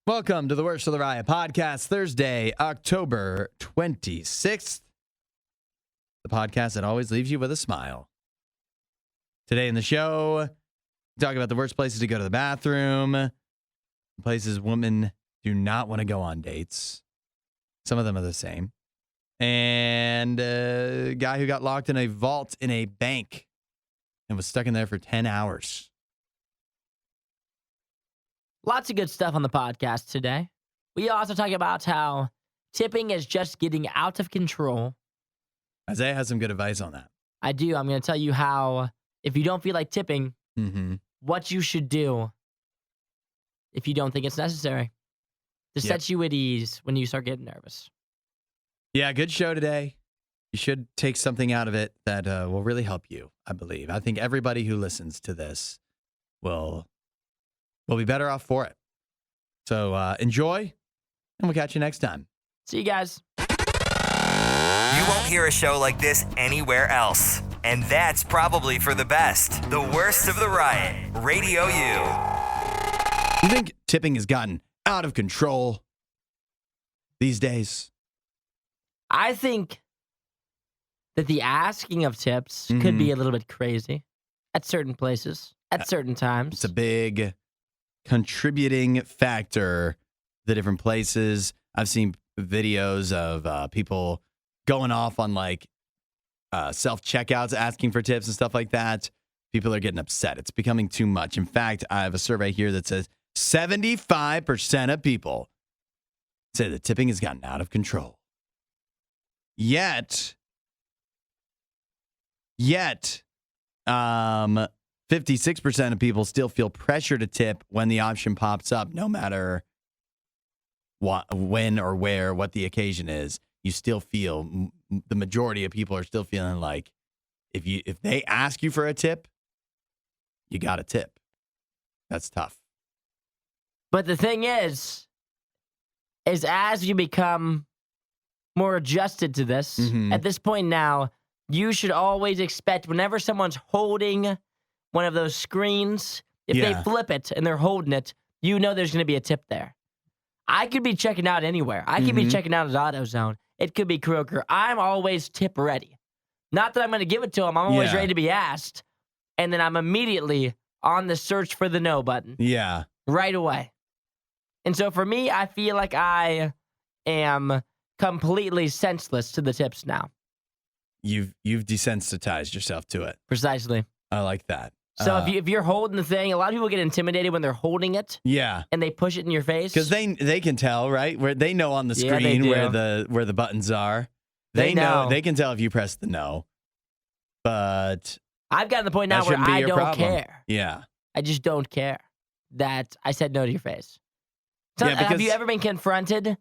Welcome to the Worst of the RIOT podcast, Thursday, October 26th. The podcast that always leaves you with a smile. Today in the show, we talk about the worst places to go to the bathroom, places women do not want to go on dates. Some of them are the same. And a guy who got locked in a vault in a bank and was stuck in there for 10 hours. Lots of good stuff on the podcast today. We also talk about how tipping is just getting out of control. Isaiah has some good advice on that. I do. I'm going to tell you how, if you don't feel like tipping, what you should do if you don't think it's necessary to set you at ease when you start getting nervous. Yeah, good show today. You should take something out of it that will really help you, I believe. I think everybody who listens to this will be better off for it. So enjoy, and we'll catch you next time. See you guys. You won't hear a show like this anywhere else. And that's probably for the best. The Worst of the Riot, RadioU. You think tipping has gotten out of control these days? I think that the asking of tips could be a little bit crazy at certain places, at certain times. It's a big contributing factor, the different places. I've seen videos of people going off on like self-checkouts, asking for tips and stuff like that. People are getting upset. It's becoming too much. In fact, I have a survey here that says 75% of people say that tipping has gotten out of control. Yet, 56% of people still feel pressure to tip when the option pops up, no matter when or where, what the occasion is. You still feel, the majority of people are still feeling like if they ask you for a tip, you got a tip. That's tough. But the thing is as you become more adjusted to this, at this point now, you should always expect whenever someone's holding one of those screens, if they flip it and they're holding it, you know there's going to be a tip there. I could be checking out anywhere. I could be checking out at AutoZone. It could be Kroger. I'm always tip ready. Not that I'm going to give it to them. I'm always ready to be asked. And then I'm immediately on the search for the no button. Yeah. Right away. And so for me, I feel like I am completely senseless to the tips now. You've desensitized yourself to it. Precisely. I like that. So if you're holding the thing, a lot of people get intimidated when they're holding it. Yeah. And they push it in your face. Because they can tell, right? Where they know on the screen where the buttons are. They know. They can tell if you press the no. But I've gotten to the point now where I don't care. Yeah. I just don't care that I said no to your face. So, yeah, have you ever been confronted?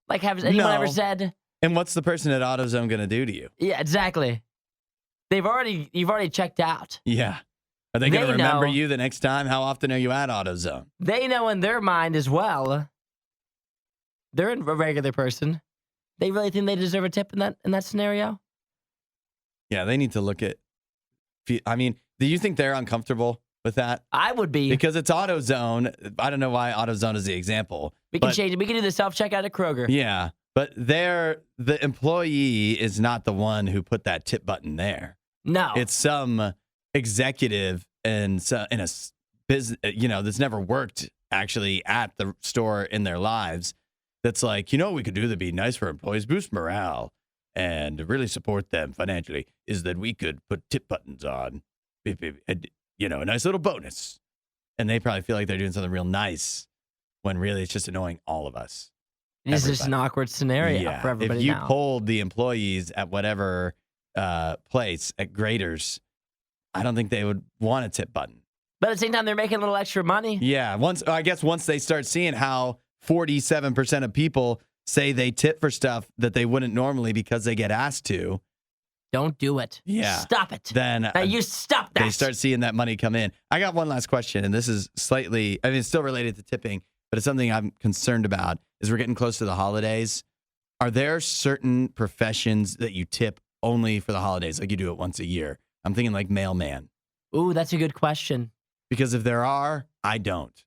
Like, has anyone ever said? And what's the person at AutoZone going to do to you? Yeah, exactly. You've already checked out. Yeah. Are they going to remember you the next time? How often are you at AutoZone? They know in their mind as well. They're a regular person. They really think they deserve a tip in that scenario? Yeah, they need to look at. I mean, do you think they're uncomfortable with that? I would be. Because it's AutoZone. I don't know why AutoZone is the example. We can change it. We can do the self-checkout at Kroger. Yeah, but the employee is not the one who put that tip button there. No. It's some executive in a business, that's never worked actually at the store in their lives. That's like, what we could do that'd be nice for employees, boost morale, and really support them financially, is that we could put tip buttons on, a nice little bonus. And they probably feel like they're doing something real nice when really it's just annoying all of us. It's just an awkward scenario for everybody. If you polled the employees at whatever place at Graders, I don't think they would want a tip button. But at the same time, they're making a little extra money. Yeah. Once they start seeing how 47% of people say they tip for stuff that they wouldn't normally because they get asked to. Don't do it. Yeah. Stop it. Then you stop that. They start seeing that money come in. I got one last question, and this is it's still related to tipping, but it's something I'm concerned about. Is we're getting close to the holidays. Are there certain professions that you tip only for the holidays, like you do it once a year? I'm thinking like mailman. Ooh, that's a good question. Because if there are, I don't.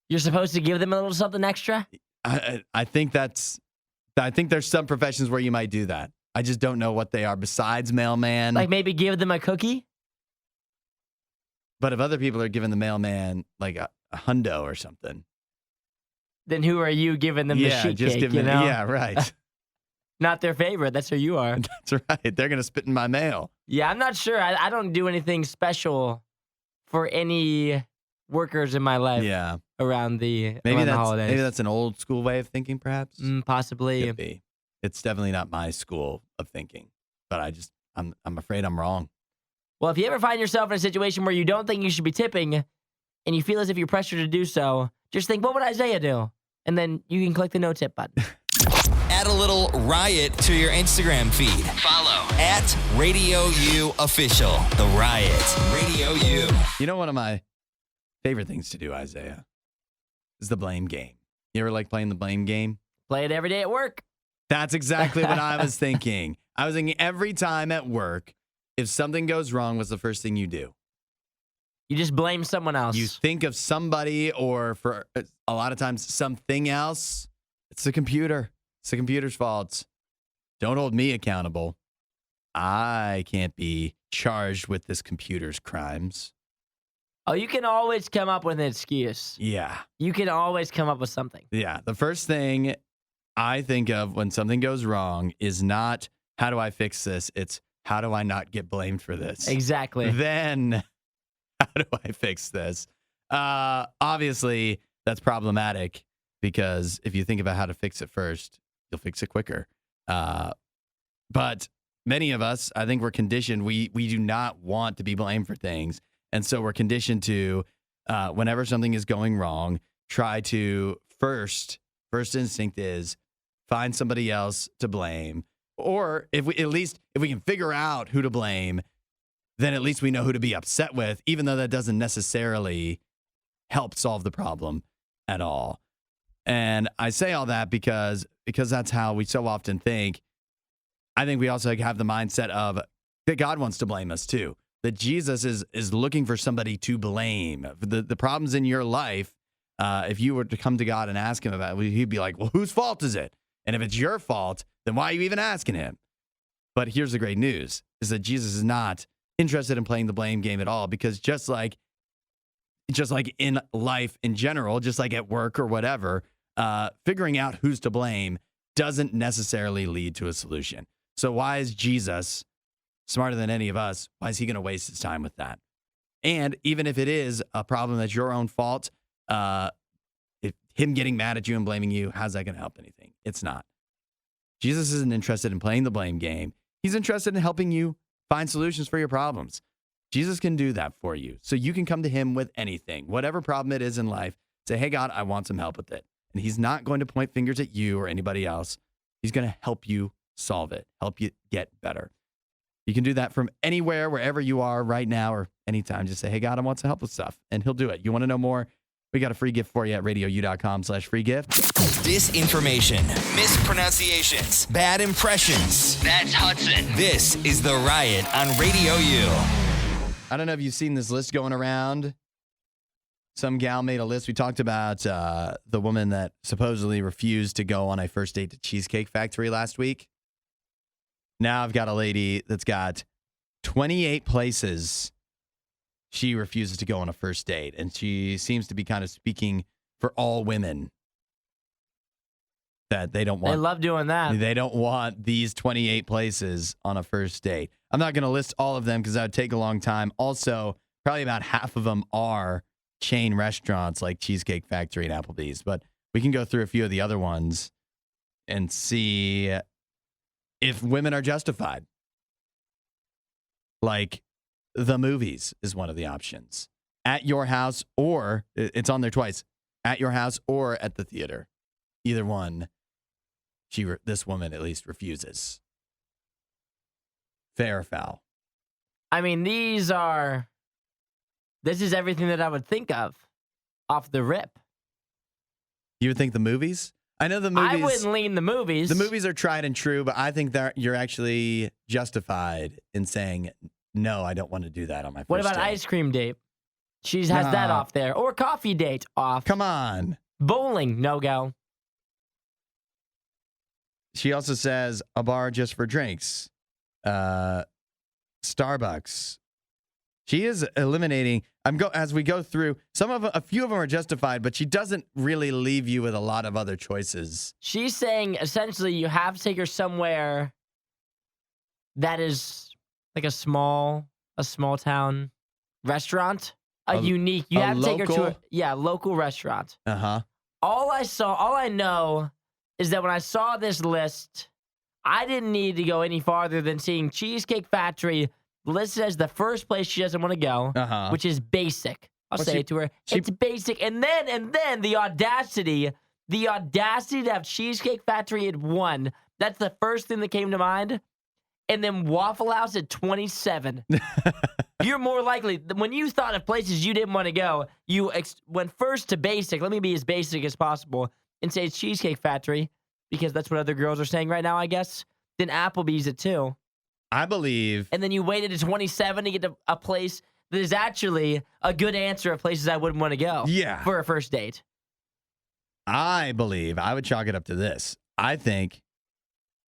You're supposed to give them a little something extra? I think there's some professions where you might do that. I just don't know what they are besides mailman. Like maybe give them a cookie? But if other people are giving the mailman like a hundo or something. Then who are you giving them the sheet cake, you know? Yeah, right. Not their favorite. That's who you are. That's right. They're going to spit in my mail. Yeah, I'm not sure. I don't do anything special for any workers in my life around the holidays. Maybe that's an old school way of thinking, perhaps? Possibly. Could be. It's definitely not my school of thinking. But I'm afraid I'm wrong. Well, if you ever find yourself in a situation where you don't think you should be tipping and you feel as if you're pressured to do so, just think, what would Isaiah do? And then you can click the no tip button. Add a little riot to your Instagram feed. Follow at RadioU Official. The Riot. RadioU. You know, one of my favorite things to do, Isaiah, is the blame game. You ever like playing the blame game? Play it every day at work. That's exactly what I was thinking. I was thinking every time at work, if something goes wrong, what's the first thing you do? You just blame someone else. You think of somebody, or for a lot of times something else. It's the computer. It's the computer's fault. Don't hold me accountable. I can't be charged with this computer's crimes. Oh, you can always come up with an excuse. Yeah. You can always come up with something. Yeah. The first thing I think of when something goes wrong is not, how do I fix this? It's, how do I not get blamed for this? Exactly. Then, how do I fix this? Obviously, that's problematic because if you think about how to fix it first, you'll fix it quicker. But many of us, I think we're conditioned. We do not want to be blamed for things. And so we're conditioned to, whenever something is going wrong, try to first instinct is find somebody else to blame. Or if we can figure out who to blame, then at least we know who to be upset with, even though that doesn't necessarily help solve the problem at all. And I say all that because that's how we so often think. I think we also have the mindset of that God wants to blame us too. That Jesus is looking for somebody to blame. The problems in your life, if you were to come to God and ask him about it, he'd be like, well, whose fault is it? And if it's your fault, then why are you even asking him? But here's the great news, is that Jesus is not interested in playing the blame game at all, because just like in life in general, just like at work or whatever, figuring out who's to blame doesn't necessarily lead to a solution. So why is Jesus smarter than any of us? Why is he going to waste his time with that? And even if it is a problem that's your own fault, if him getting mad at you and blaming you, how's that going to help anything? It's not. Jesus isn't interested in playing the blame game. He's interested in helping you find solutions for your problems. Jesus can do that for you. So you can come to him with anything, whatever problem it is in life. Say, hey, God, I want some help with it. And he's not going to point fingers at you or anybody else. He's going to help you solve it, help you get better. You can do that from anywhere, wherever you are right now or anytime. Just say, hey, God, I want some help with stuff. And he'll do it. You want to know more? We got a free gift for you at RadioU.com/free gift. Disinformation, mispronunciations, bad impressions. That's Hudson. This is The Riot on Radio U. I don't know if you've seen this list going around. Some gal made a list. We talked about the woman that supposedly refused to go on a first date to Cheesecake Factory last week. Now I've got a lady that's got 28 places she refuses to go on a first date. And she seems to be kind of speaking for all women that they don't want. They love doing that. They don't want these 28 places on a first date. I'm not going to list all of them because that would take a long time. Also, probably about half of them are chain restaurants like Cheesecake Factory and Applebee's. But we can go through a few of the other ones and see if women are justified. Like the movies is one of the options. At your house, or it's on there twice. At your house or at the theater. Either one, this woman at least refuses. Fair or foul? I mean, this is everything that I would think of off the rip. You would think the movies? I know the movies. I wouldn't lean the movies. The movies are tried and true, but I think that you're actually justified in saying, no, I don't want to do that on my first What about date. ice cream date? She has that Nah. off there. Or coffee date off. Come on. Bowling, no go. She also says a bar just for drinks. Starbucks. She is eliminating. As we go through. A few of them are justified, but she doesn't really leave you with a lot of other choices. She's saying essentially you have to take her somewhere that is like a small town restaurant. Unique. You have to take her to a local restaurant. Uh-huh. All I know is that when I saw this list, I didn't need to go any farther than seeing Cheesecake Factory listed as the first place she doesn't want to go, which is basic. I'll say it to her. It's basic. And then the audacity to have Cheesecake Factory at 1. That's the first thing that came to mind. And then Waffle House at 27. You're more likely, when you thought of places you didn't want to go, you went first to basic. Let me be as basic as possible and say it's Cheesecake Factory, because that's what other girls are saying right now, I guess. Then Applebee's at 2. I believe. And then you waited to 27 to get to a place that is actually a good answer of places I wouldn't want to go for a first date. I believe I would chalk it up to this. I think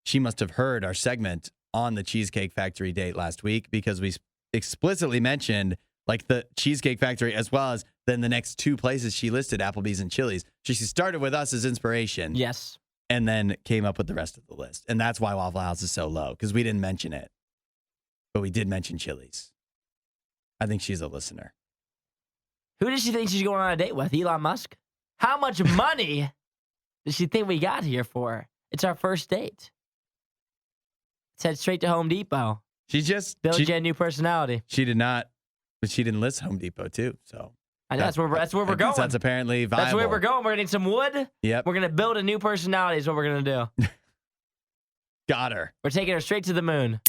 she must have heard our segment on the Cheesecake Factory date last week, because we explicitly mentioned like the Cheesecake Factory as well as then the next 2 places she listed, Applebee's and Chili's. She started with us as inspiration. Yes. And then came up with the rest of the list. And that's why Waffle House is so low, because we didn't mention it. But we did mention Chili's. I think she's a listener. Who does she think she's going on a date with? Elon Musk? How much money does she think we got here for? It's our first date. Let's head straight to Home Depot. Build you a new personality. She did not, but she didn't list Home Depot too. So I know that's where we're going. That's apparently viable. That's where we're going. We're gonna need some wood. Yep. We're gonna build a new personality. Is what we're gonna do. Got her. We're taking her straight to the moon.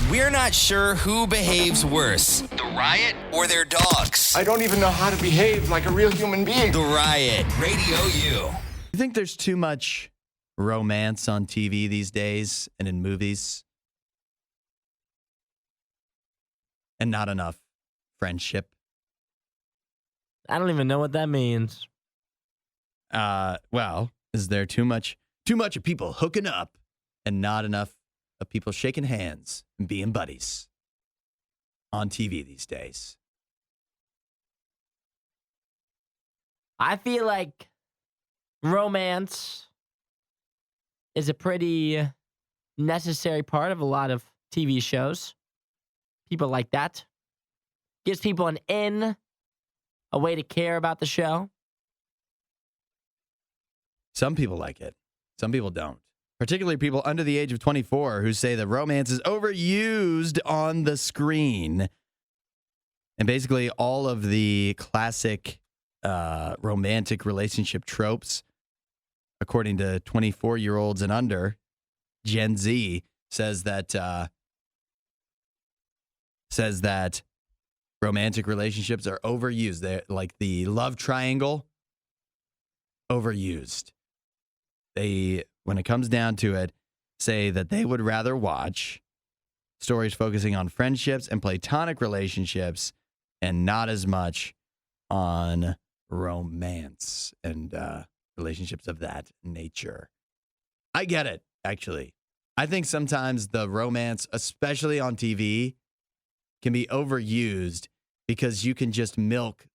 We're not sure who behaves worse, the Riot or their dogs. I don't even know how to behave like a real human being. The Riot, RadioU. You think there's too much romance on TV these days and in movies? And not enough friendship? I don't even know what that means. Well, is there too much of people hooking up and not enough of people shaking hands and being buddies on TV these days? I feel like romance is a pretty necessary part of a lot of TV shows. People like that. Gives people an in, a way to care about the show. Some people like it. Some people don't. Particularly people under the age of 24 who say that romance is overused on the screen. And basically all of the classic romantic relationship tropes, according to 24-year-olds and under, Gen Z says that romantic relationships are overused. They're like the love triangle, overused. They, when it comes down to it, say that they would rather watch stories focusing on friendships and platonic relationships and not as much on romance and relationships of that nature. I get it, actually. I think sometimes the romance, especially on TV, can be overused because you can just milk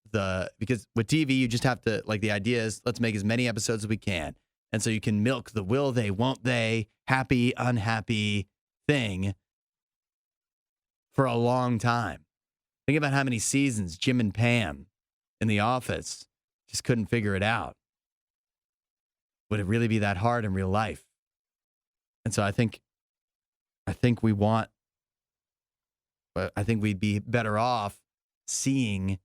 because with TV, you just have to, like, the idea is let's make as many episodes as we can. And so you can milk the will they, won't they, happy, unhappy thing for a long time. Think about how many seasons Jim and Pam in The Office just couldn't figure it out. Would it really be that hard in real life? And so I think we'd be better off seeing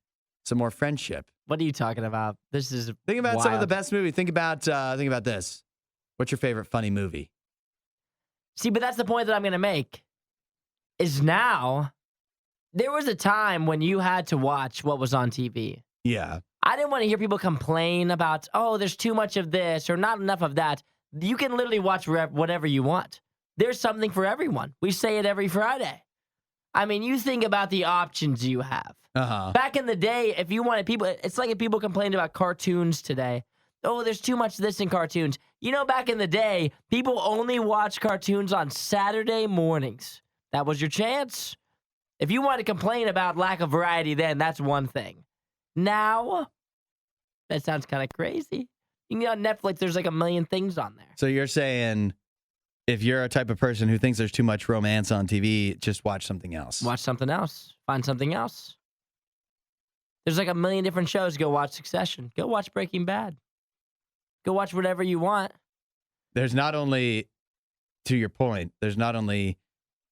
some more friendship. What are you talking about? This is Think about wild. some of the best movies. Think about this. What's your favorite funny movie? See, but that's the point that I'm going to make. Is now, there was a time when you had to watch what was on TV. Yeah. I didn't want to hear people complain about, oh, there's too much of this or not enough of that. You can literally watch whatever you want. There's something for everyone. We say it every Friday. I mean, you think about the options you have. Back in the day, if you wanted people, it's like if people complained about cartoons today. Oh, there's too much of this in cartoons. You know, back in the day, people only watched cartoons on Saturday mornings. That was your chance. If you want to complain about lack of variety then, that's one thing. Now, that sounds kind of crazy. You can get on Netflix, there's like a million things on there. So you're saying if you're a type of person who thinks there's too much romance on TV, just watch something else. Watch something else. Find something else. There's like a million different shows. Go watch Succession. Go watch Breaking Bad. Go watch whatever you want. There's not only, to your point, there's not only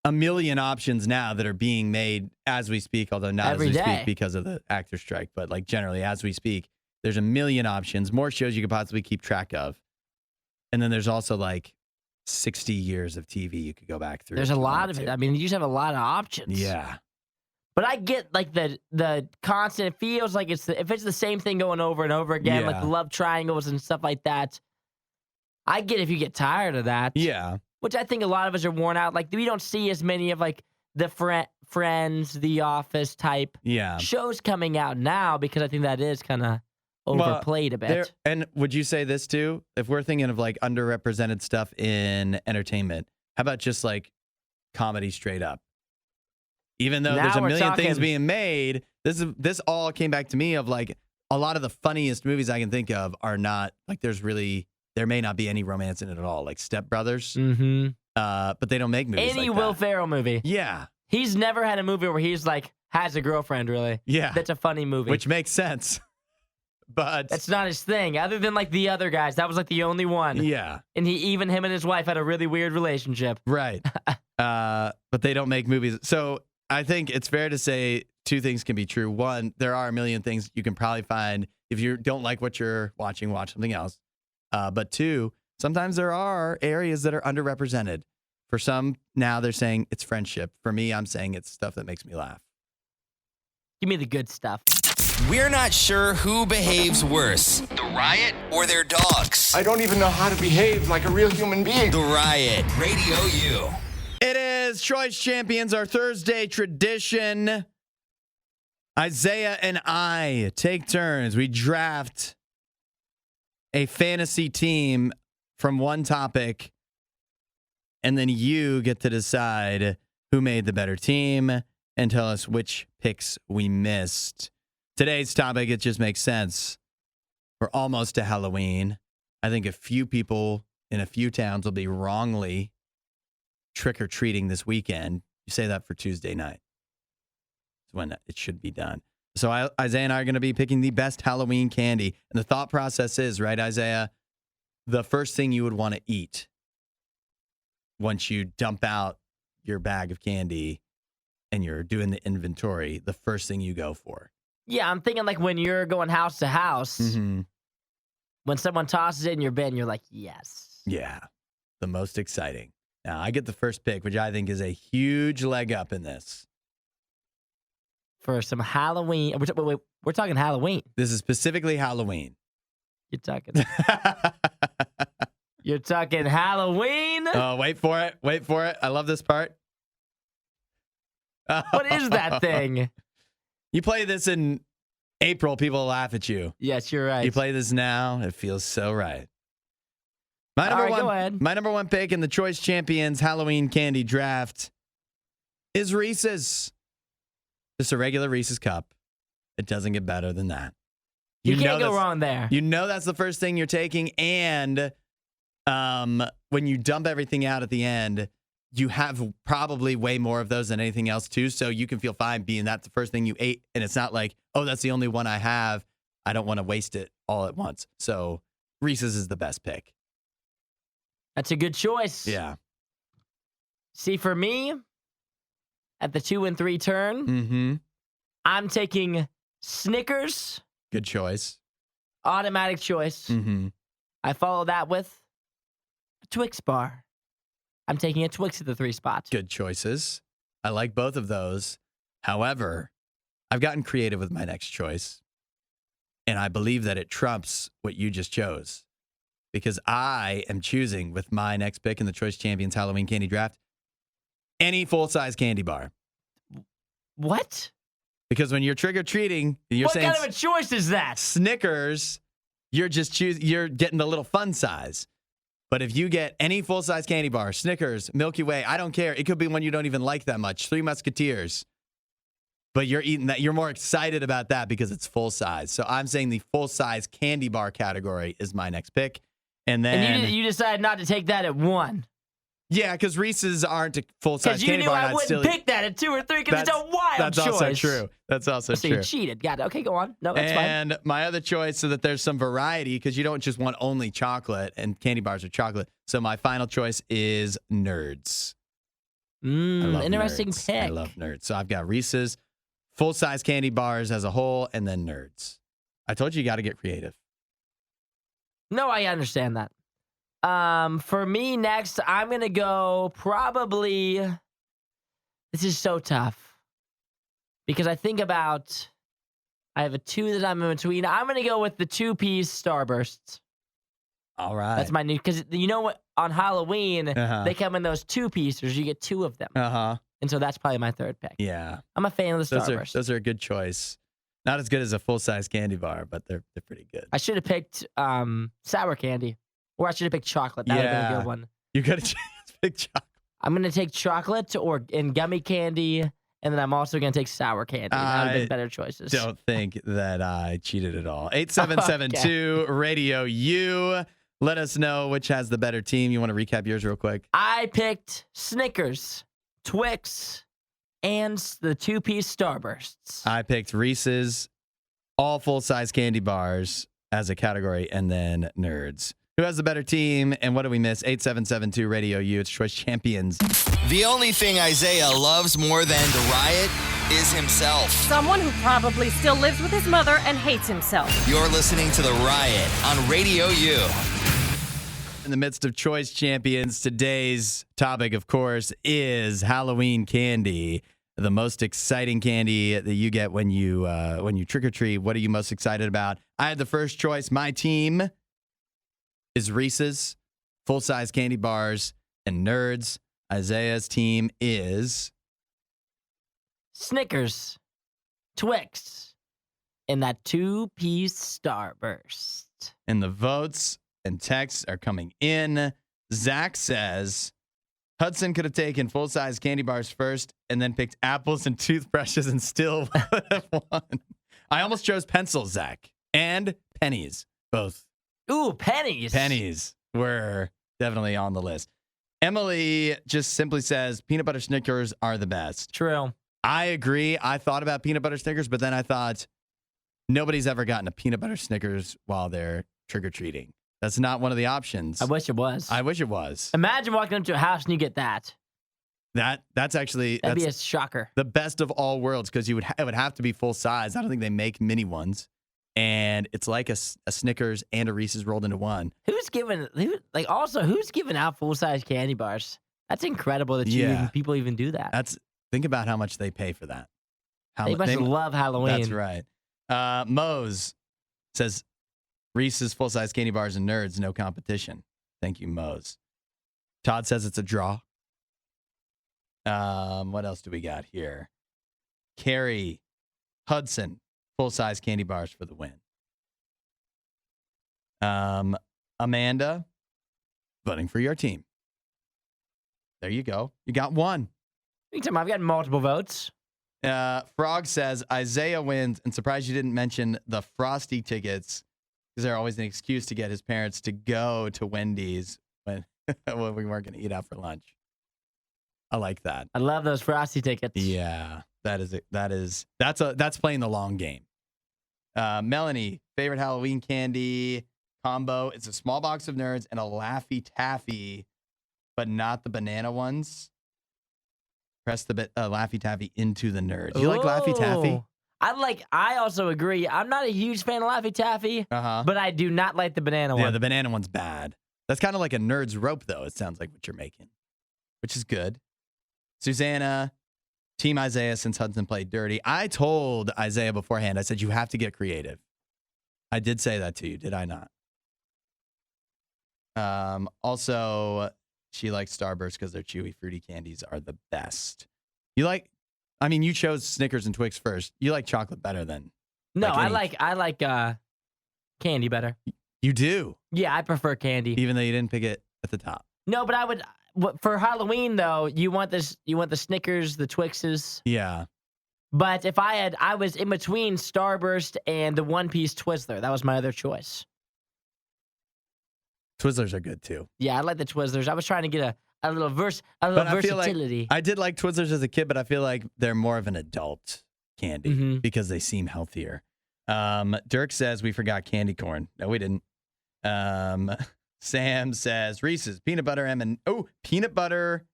a million options now that are being made as we speak, although not Every as we day. speak because of the actor strike, but like generally as we speak, there's a million options, more shows you could possibly keep track of. And then there's also like 60 years of TV you could go back through. There's a lot of it. I mean, you just have a lot of options. Yeah. But I get like the constant. It feels like if it's the same thing going over and over again, like Yeah. the love triangles and stuff like that. I get if you get tired of that. Yeah. Which I think a lot of us are worn out. Like we don't see as many of like the Friends, The Office type Yeah. shows coming out now because I think that is kind of overplayed a bit. And would you say this too? If we're thinking of like underrepresented stuff in entertainment, how about just like comedy straight up? Even though Now there's a we're million things talking. being made, this all came back to me of like a lot of the funniest movies I can think of are not like there may not be any romance in it at all, like Step Brothers. Mm-hmm. But they don't make movies Any like Will that. Ferrell movie. Yeah. He's never had a movie where he's like has a girlfriend. Really. Yeah. That's a funny movie. Which makes sense. But That's not his thing. Other than like the other guys, that was like the only one. yeah. And him and his wife had a really weird relationship. Right. But they don't make movies. So I think it's fair to say two things can be true. One, there are a million things you can probably find. If you don't like what you're watching, watch something else. But two, sometimes there are areas that are underrepresented. For some, now they're saying it's friendship. For me, I'm saying it's stuff that makes me laugh. Give me the good stuff. We're not sure who behaves worse, the Riot or their dogs. I don't even know how to behave like a real human being. The Riot, Radio U. It is Choice Champions, our Thursday tradition. Isaiah and I take turns. We draft a fantasy team from one topic, and then you get to decide who made the better team and tell us which picks we missed. Today's topic, it just makes sense. We're almost to Halloween. I think a few people in a few towns will be wrongly trick-or-treating this weekend. You say that for Tuesday night. It's when it should be done. So Isaiah and I are going to be picking the best Halloween candy. And the thought process is, right, Isaiah, the first thing you would want to eat once you dump out your bag of candy and you're doing the inventory, the first thing you go for. Yeah, I'm thinking like when you're going house to house, Mm-hmm. when someone tosses it in your bin, you're like, yes. Yeah, the most exciting. Now, I get the first pick, which I think is a huge leg up in this. For some Halloween. We're talking Halloween. This is specifically Halloween. You're talking. You're talking Halloween? Oh, wait for it. Wait for it. I love this part. What is that thing? You play this in April, people laugh at you. Yes, you're right. You play this now, it feels so right. My All right, go ahead. My number one pick in the Choice Champions Halloween candy draft is Reese's. Just a regular Reese's cup. It doesn't get better than that. You can't know go that's- wrong there. You know that's the first thing you're taking, and when you dump everything out at the end, you have probably way more of those than anything else too, so you can feel fine being that's the first thing you ate, and it's not like, oh, that's the only one I have. I don't want to waste it all at once. So Reese's is the best pick. That's a good choice. Yeah. See, for me, at the 2 and 3 turn, Mm-hmm. I'm taking Snickers, Good choice. automatic choice. Mm-hmm. I follow that with a Twix bar. I'm taking a Twix at the 3 spot. Good choices. I like both of those. However, I've gotten creative with my next choice, and I believe that it trumps what you just chose, because I am choosing with my next pick in the Choice Champions Halloween candy draft any full-size candy bar. What? Because when you're trick-or-treating, you're What saying kind of a choice is that? Snickers, you're getting the little fun size. But if you get any full-size candy bar, Snickers, Milky Way, I don't care. It could be one you don't even like that much. Three Musketeers. But you're eating that. You're more excited about that because it's full size. So I'm saying the full-size candy bar category is my next pick. And then And you decided not to take that at 1. yeah, because Reese's aren't a full-size Because you candy knew bar. I wouldn't pick that at 2 or 3 because it's a wild choice. That's also true. That's also So true. you cheated. Got it. Okay, go on. No, that's fine. And my other choice, so that there's some variety, because you don't just want only chocolate, and candy bars are chocolate. So my final choice is Nerds. I love Interesting Nerds. pick. I love Nerds. So I've got Reese's, full-size candy bars as a whole, and then Nerds. I told you got to get creative. No, I understand that. For me next, I'm gonna go probably. This is so tough because I think about. I have a 2 that I'm in between. I'm gonna go with the 2-piece Starbursts. All right. That's my new, because you know what? On Halloween, they come in those 2-piecers. You get 2 of them, and so that's probably my 3rd pick. Yeah. I'm a fan of the Starburst. Those are a good choice. Not as good as a full-size candy bar, but they're pretty good. I should have picked sour candy, or I should have picked chocolate. That would have been a good one. You got to pick chocolate. I'm gonna take chocolate and gummy candy, and then I'm also gonna take sour candy. That would have been better choices. Don't think that I cheated at all. 8772 Radio U. Let us know which has the better team. You want to recap yours real quick? I picked Snickers, Twix, and the 2-piece Starbursts. I picked Reese's, all full-size candy bars as a category, and then Nerds. Who has the better team, and what do we miss? 8772 Radio U. It's Choice Champions. The only thing Isaiah loves more than the riot is himself. Someone who probably still lives with his mother and hates himself. You're listening to The Riot on Radio U. In the midst of Choice Champions, today's topic, of course, is Halloween candy. The most exciting candy that you get when you trick-or-treat. What are you most excited about? I had the first choice. My team is Reese's, full-size candy bars, and Nerds. Isaiah's team is Snickers, Twix, and that 2-piece Starburst. And the votes and texts are coming in. Zach says Hudson could have taken full-size candy bars first and then picked apples and toothbrushes and still would have won. I almost chose pencils, Zach, and pennies, both. Ooh, pennies. Pennies were definitely on the list. Emily just simply says peanut butter Snickers are the best. True. I agree. I thought about peanut butter Snickers, but then I thought nobody's ever gotten a peanut butter Snickers while they're trick-or-treating. That's not one of the options. I wish it was. I wish it was. Imagine walking up to a house and you get that. That's actually That'd be a shocker. the best of all worlds, because it would have to be full size. I don't think they make mini ones, and it's like a Snickers and a Reese's rolled into one. Who's giving out full-size candy bars? That's incredible that people even do that. Think about how much they pay for that. They must love Halloween. That's right. Mose says Reese's full-size candy bars and Nerds, no competition. Thank you, Mose. Todd says it's a draw. What else do we got here? Carrie, Hudson, full-size candy bars for the win. Amanda, voting for your team. There you go. You got one. Anytime I've got multiple votes. Frog says Isaiah wins, and surprised you didn't mention the Frosty tickets, because they're always an excuse to get his parents to go to Wendy's when we weren't going to eat out for lunch. I like that. I love those Frosty tickets. Yeah, that's playing the long game. Melanie, favorite Halloween candy combo. It's a small box of Nerds and a Laffy Taffy, but not the banana ones. Press the Laffy Taffy into the Nerds. You like Laffy Taffy? I also agree. I'm not a huge fan of Laffy Taffy, but I do not like the banana one. Yeah, the banana one's bad. That's kind of like a Nerds rope, though. It sounds like what you're making, which is good. Susanna, Team Isaiah, since Hudson played dirty. I told Isaiah beforehand, I said, you have to get creative. I did say that to you, did I not? Also, she likes Starburst because their chewy, fruity candies are the best. You like I mean, you chose Snickers and Twix first. You like chocolate better than. No, Like I like candy better. You do, Yeah, I prefer candy. even though you didn't pick it at the top. No, but I would for Halloween though. You want the Snickers, the Twixes. Yeah. But if I was in between Starburst and the One Piece Twizzler. That was my other choice. Twizzlers are good too. Yeah, I like the Twizzlers. I was trying to get a little But I feel like versatility. I did like Twizzlers as a kid, but I feel like they're more of an adult candy Mhm. because they seem healthier. Dirk says we forgot candy corn. No, we didn't. Sam says Reese's peanut butter peanut butter.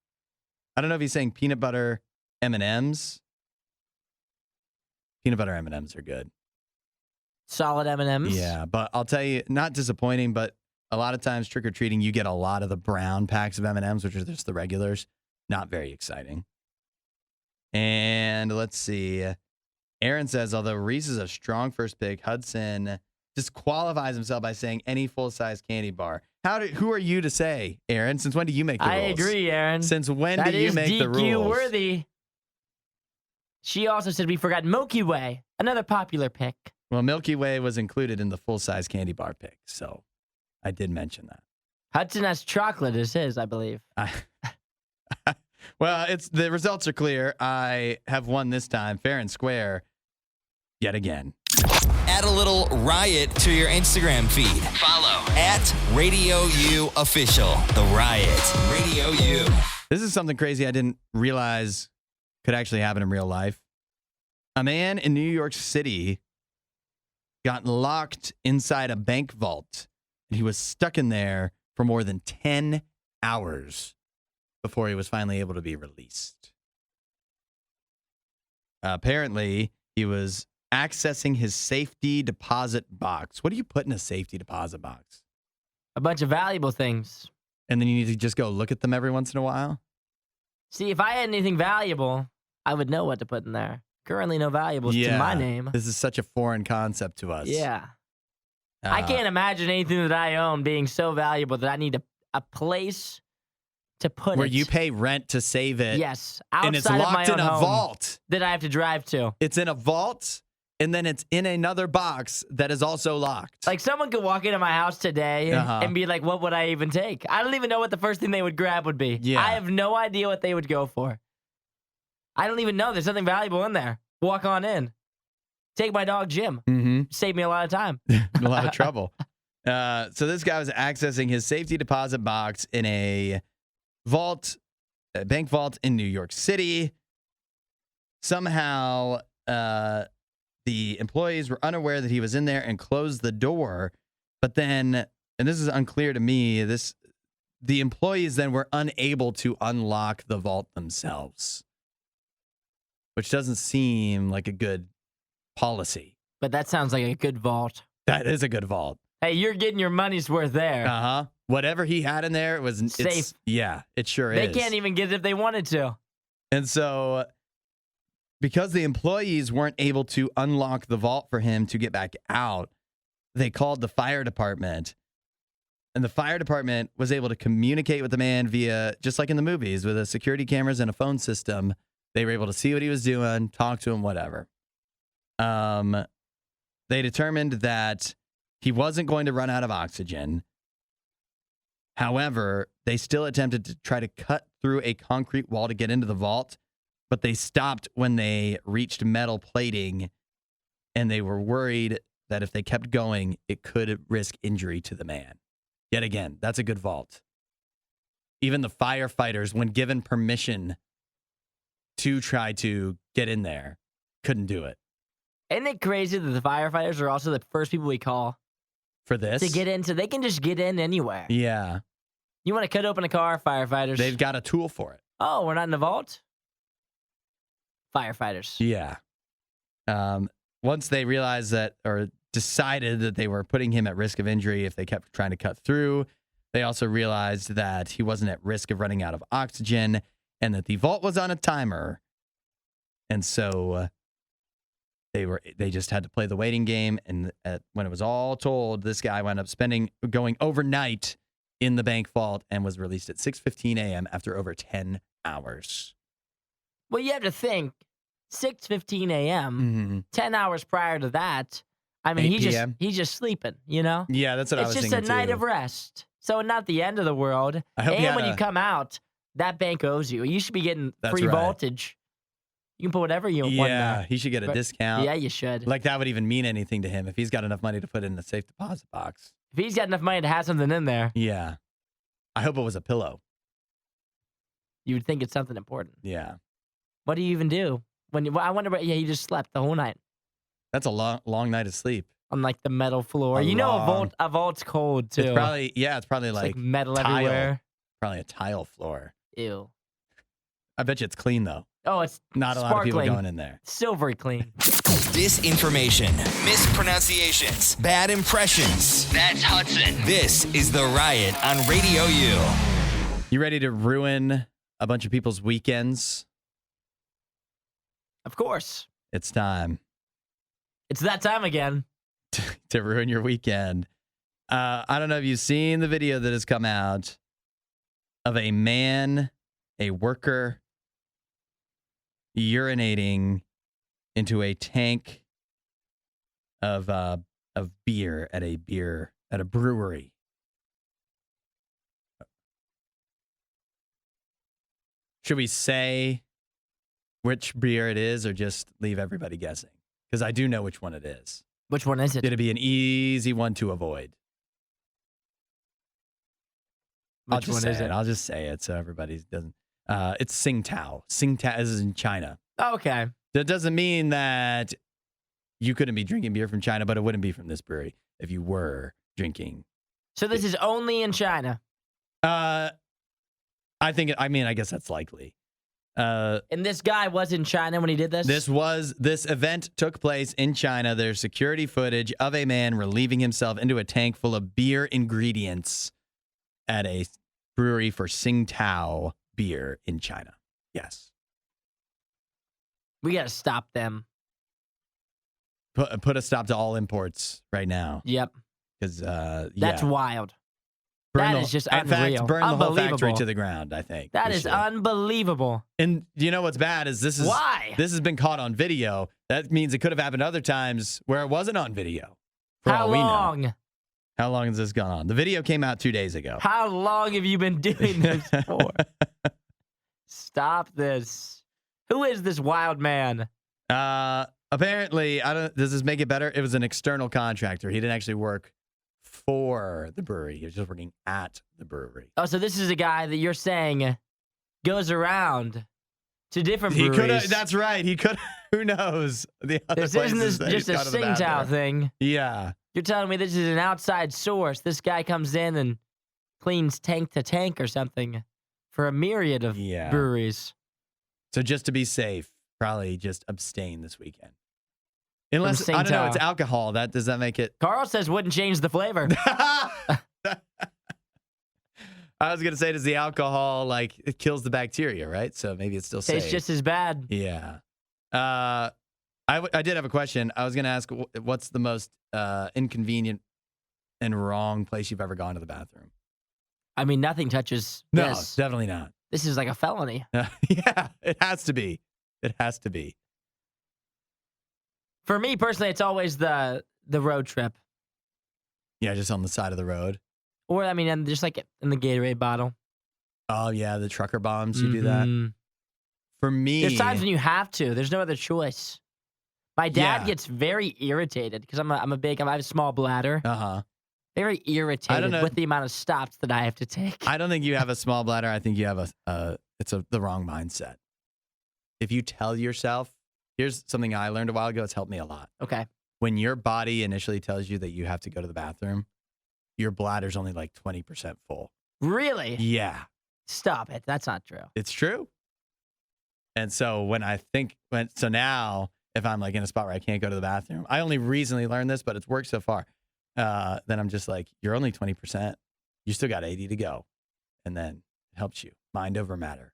I don't know if he's saying peanut butter M&Ms. Peanut butter M&Ms are good. Solid M&Ms. Yeah, but I'll tell you, not disappointing, but a lot of times trick-or-treating, you get a lot of the brown packs of M&Ms, which are just the regulars. Not very exciting. And let's see. Aaron says, although Reese is a strong first pick, Hudson disqualifies himself by saying any full-size candy bar. Who are you to say, Aaron? Since when do you make the rules? I agree, Aaron. Since when That do you is make the DQ rules? worthy. She also said we forgot Milky Way, another popular pick. Well, Milky Way was included in the full-size candy bar pick, so I did mention that. Hudson has chocolate as his, I believe. Well, the results are clear. I have won this time, fair and square, yet again. Add a little riot to your Instagram feed. Follow at RadioU Official. The Riot. Radio U. This is something crazy I didn't realize could actually happen in real life. A man in New York City got locked inside a bank vault, and he was stuck in there for more than 10 hours before he was finally able to be released. Apparently, he was accessing his safety deposit box. What do you put in a safety deposit box? A bunch of valuable things. And then you need to just go look at them every once in a while? See, if I had anything valuable, I would know what to put in there. Currently, no valuables to my name. This is such a foreign concept to us. Yeah. I can't imagine anything that I own being so valuable that I need a place to put where it. you pay rent to save it. Yes. And it's Outside of my locked in own a home vault. that I have to drive to. It's in a vault, and then it's in another box that is also locked. Like, someone could walk into my house today and be like, what would I even take? I don't even know what the first thing they would grab would be. Yeah. I have no idea what they would go for. I don't even know. There's something valuable in there. Walk on in. Take my dog, Jim. Mm-hmm. Save me a lot of time. A lot of trouble. So this guy was accessing his safety deposit box in a vault, a bank vault in New York City. Somehow, the employees were unaware that he was in there and closed the door. But then, and this is unclear to me, the employees then were unable to unlock the vault themselves, which doesn't seem like a good policy. But that sounds like a good vault. That is a good vault. Hey, you're getting your money's worth there. Uh-huh. Whatever he had in there was safe. Yeah, it sure They is. can't even get it if they wanted to. And so, because the employees weren't able to unlock the vault for him to get back out, they called the fire department. And the fire department was able to communicate with the man via, just like in the movies, with the security cameras and a phone system. They were able to see what he was doing, talk to him, whatever. They determined that he wasn't going to run out of oxygen. However, they still attempted to try to cut through a concrete wall to get into the vault, but they stopped when they reached metal plating, and they were worried that if they kept going, it could risk injury to the man. Yet again, that's a good vault. Even the firefighters, when given permission to try to get in there, couldn't do it. Isn't it crazy that the firefighters are also the first people we call For this? to get in? So they can just get in anywhere. Yeah. You want to cut open a car, firefighters? They've got a tool for it. Oh, we're not in the vault? Firefighters. Yeah. Once they realized that, or decided that they were putting him at risk of injury if they kept trying to cut through, they also realized that he wasn't at risk of running out of oxygen and that the vault was on a timer. And so they just had to play the waiting game. And when it was all told, this guy wound up going overnight in the bank vault and was released at 6:15 a.m. after over 10 hours. Well, you have to think, 6:15 a.m., 10 hours prior to that, I mean, 8 p.m.? he's just sleeping, you know? Yeah, that's what I was It's thinking just a night too. of rest. So not the end of the world. I hope he And had when you a- come out, that bank owes you. You should be getting That's free right. voltage. You can put whatever you want in Yeah, there. he should get a But- discount. Yeah, you should. Like that would even mean anything to him if he's got enough money to put in the safe deposit box. If he's got enough money to have something in there, Yeah. I hope it was a pillow. you would think it's something important. Yeah. What do you even do? I wonder, he just slept the whole night That's a long night of sleep. on like the metal floor. A vault's cold too. It's probably It's like metal tile. everywhere. Probably a tile floor. Ew. I bet you it's clean though. Oh, it's Not a lot of people going in there. silvery clean. Disinformation, mispronunciations, bad impressions. That's Hudson. This is The Riot on Radio U. You ready to ruin a bunch of people's weekends? Of course. It's time It's that time again. to ruin your weekend. I don't know if you've seen the video that has come out of a man, a worker, urinating into a tank of beer at a brewery. Should we say which beer it is or just leave everybody guessing? Because I do know which one it is. Which one is it? It'd be an easy one to avoid. Which one is it? I'll just say it so everybody doesn't. It's Tsingtao. Tsingtao is in China. Okay. That doesn't mean that you couldn't be drinking beer from China, but it wouldn't be from this brewery if you were drinking. So this is only in China. I guess that's likely. And this guy was in China when he did this? This event took place in China. There's security footage of a man relieving himself into a tank full of beer ingredients at a brewery for Tsingtao beer in China. Yes. We got to stop them. Put a stop to all imports right now. Yep. Because That's wild. That is just in unreal. fact, burn the whole factory Unbelievable. to the ground, I think. That we is should. unbelievable. And you know what's bad is Why? This has been caught on video. That means it could have happened other times where it wasn't on video. For How all we know. long? How long has this gone on? The video came out 2 days ago. How long have you been doing this for? Stop this. Who is this wild man? Apparently, does this make it better? It was an external contractor. He didn't actually work for the brewery. He was just working at the brewery. Oh, so this is a guy that you're saying goes around to different He breweries. could. That's right. He could. Who knows? The other This places isn't that just he's a gone to the bathroom. Tsingtao thing. Yeah. You're telling me this is an outside source. This guy comes in and cleans tank to tank or something for a myriad of breweries. So just to be safe, probably just abstain this weekend. Unless, I don't know, it's alcohol. Does that make it? Carl says wouldn't change the flavor. I was going to say, does the alcohol, it kills the bacteria, right? So maybe it's still safe. Tastes just as bad. Yeah. I did have a question. I was going to ask, what's the most inconvenient and wrong place you've ever gone to the bathroom? I mean, nothing touches No, this. definitely not. This is like a felony. Yeah, it has to be. It has to be. For me personally, it's always the road trip. Yeah, just on the side of the road. Or, I mean, and just like in the Gatorade bottle. Oh, yeah, the trucker bombs, you do that. For me... There's times when you have to. There's no other choice. My dad gets very irritated because I have a small bladder. Uh-huh. Very irritated with the amount of stops that I have to take. I don't think you have a small bladder. I think you have the wrong mindset. If you tell yourself, here's something I learned a while ago. It's helped me a lot. Okay. When your body initially tells you that you have to go to the bathroom, your bladder's only like 20% full. Really? Yeah. Stop it. That's not true. It's true. And so now if I'm like in a spot where I can't go to the bathroom, I only recently learned this, but it's worked so far. Then I'm just like, you're only 20%. You still got 80 to go. And then it helps you. Mind over matter.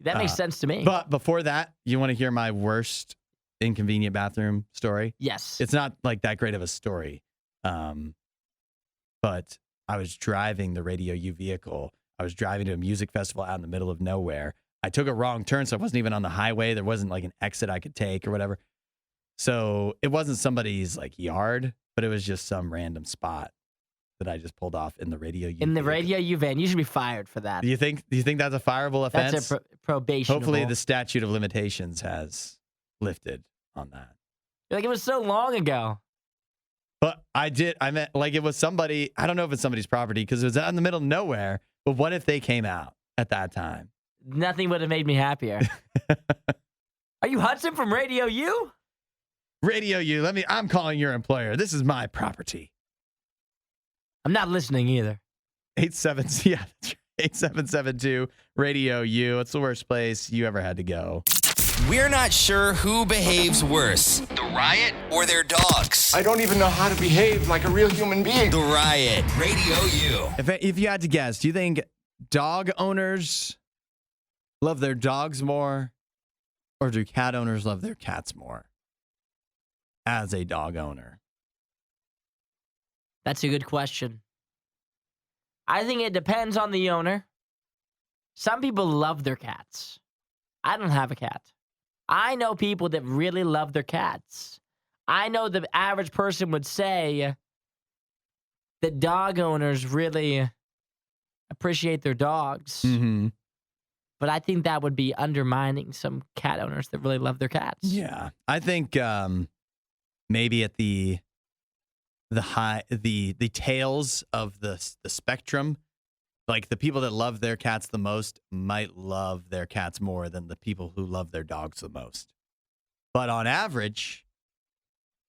That makes sense to me. But before that, you want to hear my worst inconvenient bathroom story? Yes. It's not like that great of a story. But I was driving the RadioU vehicle. I was driving to a music festival out in the middle of nowhere. I took a wrong turn, so I wasn't even on the highway. There wasn't like an exit I could take or whatever. So it wasn't somebody's like yard, but it was just some random spot that I just pulled off in the RadioU. In the vehicle. RadioU van, you should be fired for that. Do you think that's a fireable offense? That's a probation. Hopefully the statute of limitations has lifted on that. Like, it was so long ago. But I meant like it was somebody, I don't know if it's somebody's property because it was out in the middle of nowhere, but what if they came out at that time? Nothing would have made me happier. Are you Hudson from RadioU? RadioU, I'm calling your employer. This is my property. I'm not listening either. 8772 RadioU. It's the worst place you ever had to go. We're not sure who behaves worse, the riot or their dogs. I don't even know how to behave like a real human being. The Riot, Radio U. If you had to guess, do you think dog owners love their dogs more, or do cat owners love their cats more as a dog owner? That's a good question. I think it depends on the owner. Some people love their cats. I don't have a cat. I know people that really love their cats. I know the average person would say that dog owners really appreciate their dogs. Mm-hmm. But I think that would be undermining some cat owners that really love their cats. Yeah, I think maybe at the tails of the spectrum, like the people that love their cats the most might love their cats more than the people who love their dogs the most. But on average,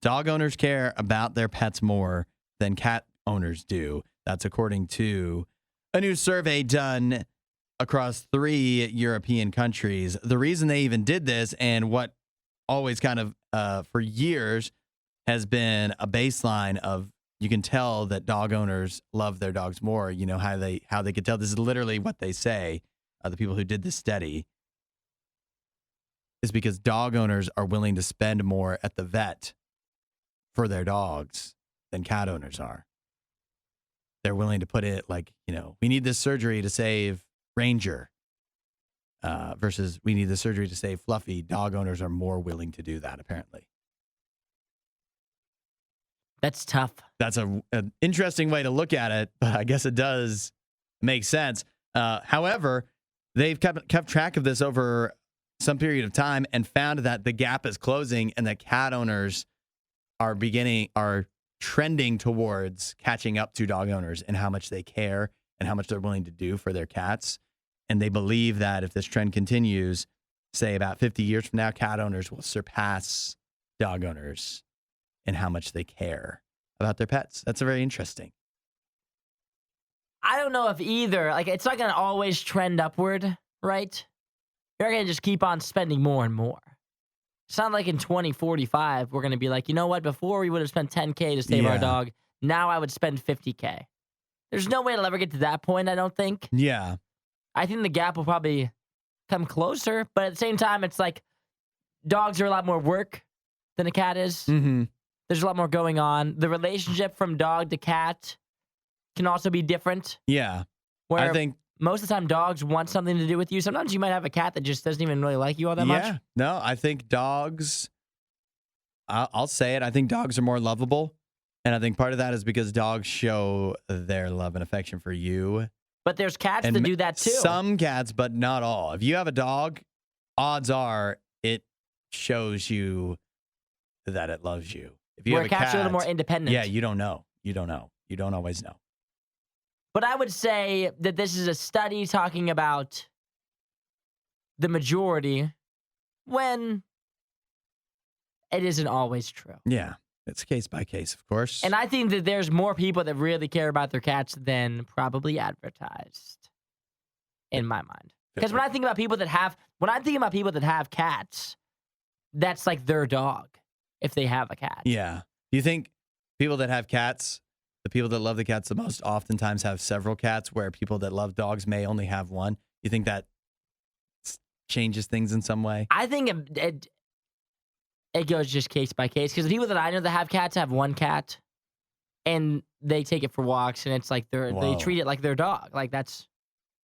dog owners care about their pets more than cat owners do. That's according to a new survey done across 3 European countries. The reason they even did this, and what always kind of for years has been a baseline of, you can tell that dog owners love their dogs more. You know how they could tell. This is literally what they say. The people who did this study is because dog owners are willing to spend more at the vet for their dogs than cat owners are. They're willing to put it like, we need this surgery to save Ranger versus we need the surgery to save Fluffy. Dog owners are more willing to do that, apparently. That's tough. That's an interesting way to look at it, but I guess it does make sense. However, they've kept track of this over some period of time and found that the gap is closing and that cat owners are trending towards catching up to dog owners and how much they care and how much they're willing to do for their cats. And they believe that if this trend continues, say about 50 years from now, cat owners will surpass dog owners and how much they care about their pets. That's very interesting. I don't know if either. Like, it's not going to always trend upward, right? You're going to just keep on spending more and more. It's not like in 2045, we're going to be like, you know what? Before we would have spent $10K to save our dog. Now I would spend $50K. There's no way it'll ever get to that point, I don't think. Yeah. I think the gap will probably come closer. But at the same time, it's like dogs are a lot more work than a cat is. Mm-hmm. There's a lot more going on. The relationship from dog to cat can also be different. Yeah. Where I think most of the time dogs want something to do with you. Sometimes you might have a cat that just doesn't even really like you all that much. No, I think dogs, I'll say it, I think dogs are more lovable. And I think part of that is because dogs show their love and affection for you. But there's cats that do that too. Some cats, but not all. If you have a dog, odds are it shows you that it loves you. If you Where have a cats cat, are a little more independent. Yeah, you don't know. You don't always know. But I would say that this is a study talking about the majority when it isn't always true. Yeah, it's case by case, of course. And I think that there's more people that really care about their cats than probably advertised, in my mind. Because when I think about people that have cats, that's like their dog if they have a cat. Yeah. Do you think people that have cats, the people that love the cats the most, oftentimes have several cats, where people that love dogs may only have one? You think that changes things in some way? I think it goes just case by case. Because the people that I know that have cats have one cat, and they take it for walks, and it's like they treat it like their dog. Like, that's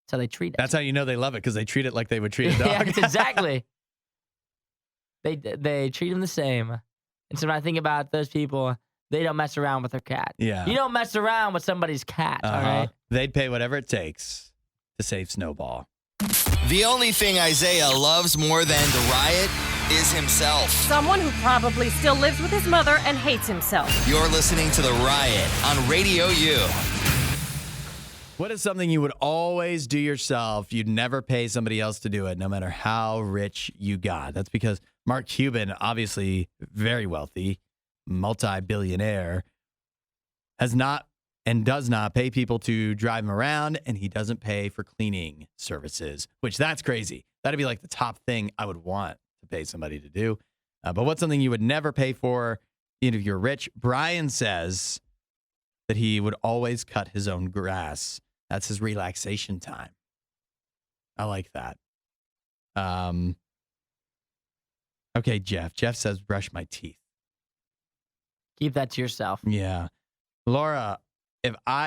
That's how they treat it. That's how you know they love it, because they treat it like they would treat a dog. Yeah, exactly. They treat them the same. And so when I think about those people, they don't mess around with their cat. Yeah. You don't mess around with somebody's cat, all right? They'd pay whatever it takes to save Snowball. The only thing Isaiah loves more than the riot is himself. Someone who probably still lives with his mother and hates himself. You're listening to The Riot on RadioU. What is something you would always do yourself? You'd never pay somebody else to do it, no matter how rich you got. That's because Mark Cuban, obviously very wealthy, multi-billionaire, has not and does not pay people to drive him around, and he doesn't pay for cleaning services, which that's crazy. That'd be like the top thing I would want to pay somebody to do. But what's something you would never pay for if you're rich? Brian says that he would always cut his own grass. That's his relaxation time. I like that. Okay, Jeff. Jeff says brush my teeth. Keep that to yourself. Yeah. Laura,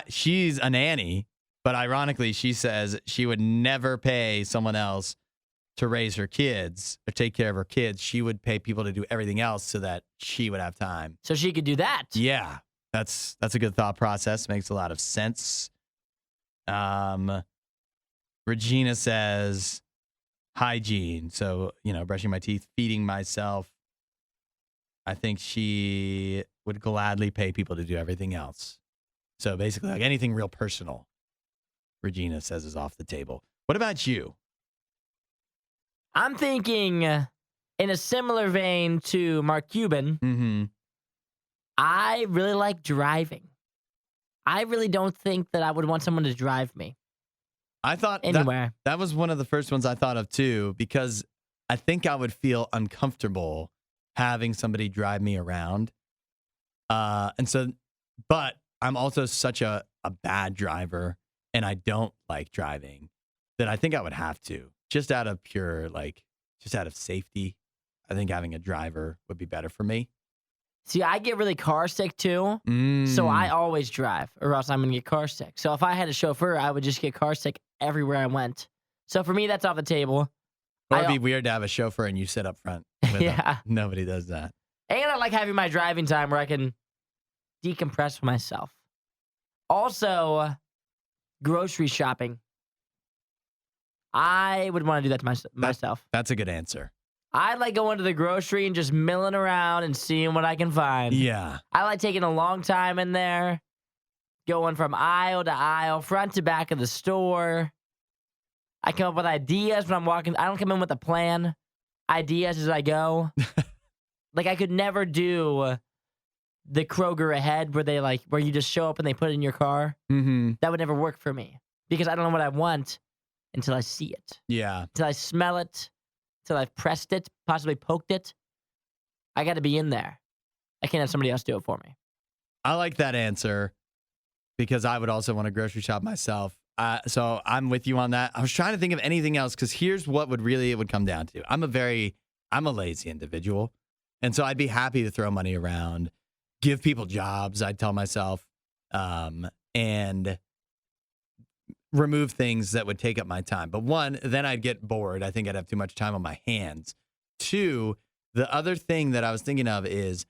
she's a nanny, but ironically, she says she would never pay someone else to raise her kids or take care of her kids. She would pay people to do everything else so that she would have time. So she could do that. Yeah. That's a good thought process. Makes a lot of sense. Regina says hygiene. So, brushing my teeth, feeding myself. I think she would gladly pay people to do everything else. So basically, like anything real personal, Regina says is off the table. What about you? I'm thinking in a similar vein to Mark Cuban. Mm-hmm. I really like driving. I really don't think that I would want someone to drive me. I thought anywhere. That was one of the first ones I thought of too, because I think I would feel uncomfortable having somebody drive me around. But I'm also such a bad driver, and I don't like driving, that I think I would have to, just out of safety. I think having a driver would be better for me. See, I get really car sick too, so I always drive, or else I'm going to get car sick. So if I had a chauffeur, I would just get car sick everywhere I went. So for me, that's off the table. Or it'd be weird to have a chauffeur and you sit up front with yeah. them. Nobody does that. And I like having my driving time where I can decompress myself. Also, grocery shopping. I would want to do that to myself. That's a good answer. I like going to the grocery and just milling around and seeing what I can find. Yeah. I like taking a long time in there, going from aisle to aisle, front to back of the store. I come up with ideas when I'm walking. I don't come in with a plan. Ideas as I go. Like, I could never do the Kroger ahead where you just show up and they put it in your car. Mm-hmm. That would never work for me because I don't know what I want until I see it. Yeah. Until I smell it. Until I've pressed it, possibly poked it. I got to be in there. I can't have somebody else do it for me. I like that answer because I would also want to grocery shop myself. So I'm with you on that. I was trying to think of anything else because here's what it would come down to. I'm a lazy individual. And so I'd be happy to throw money around, give people jobs, I'd tell myself, and remove things that would take up my time. But one, then I'd get bored. I think I'd have too much time on my hands. Two, the other thing that I was thinking of is,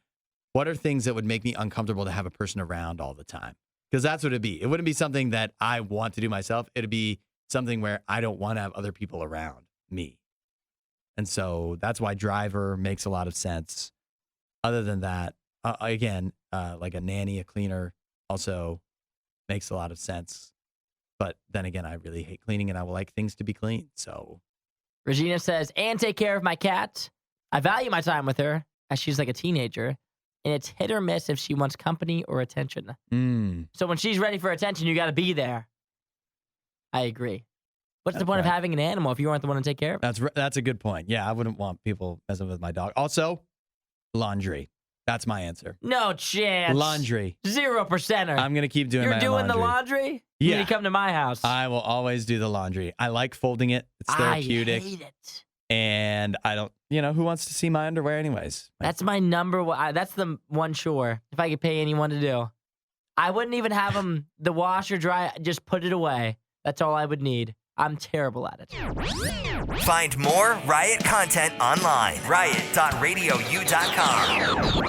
what are things that would make me uncomfortable to have a person around all the time? Because that's what it'd be. It wouldn't be something that I want to do myself. It'd be something where I don't want to have other people around me. And so that's why driver makes a lot of sense. Other than that, again, like a nanny, a cleaner also makes a lot of sense. But then again, I really hate cleaning and I would like things to be clean. So Regina says, and take care of my cat. I value my time with her as she's like a teenager. And it's hit or miss if she wants company or attention. So when she's ready for attention, you got to be there. I agree. What's the point of having an animal if you aren't the one to take care of it? That's a good point. Yeah, I wouldn't want people messing with my dog. Also, laundry. That's my answer. No chance. Laundry. 0%er. I'm going to keep doing my You're doing laundry. the laundry? Yeah. When you come to my house. I will always do the laundry. I like folding it. It's therapeutic. I hate it. And I don't, who wants to see my underwear anyways? That's my number one. That's the one chore, if I could pay anyone to do. I wouldn't even have them the wash or dry. Just put it away. That's all I would need. I'm terrible at it. Find more Riot content online. Riot.radiou.com.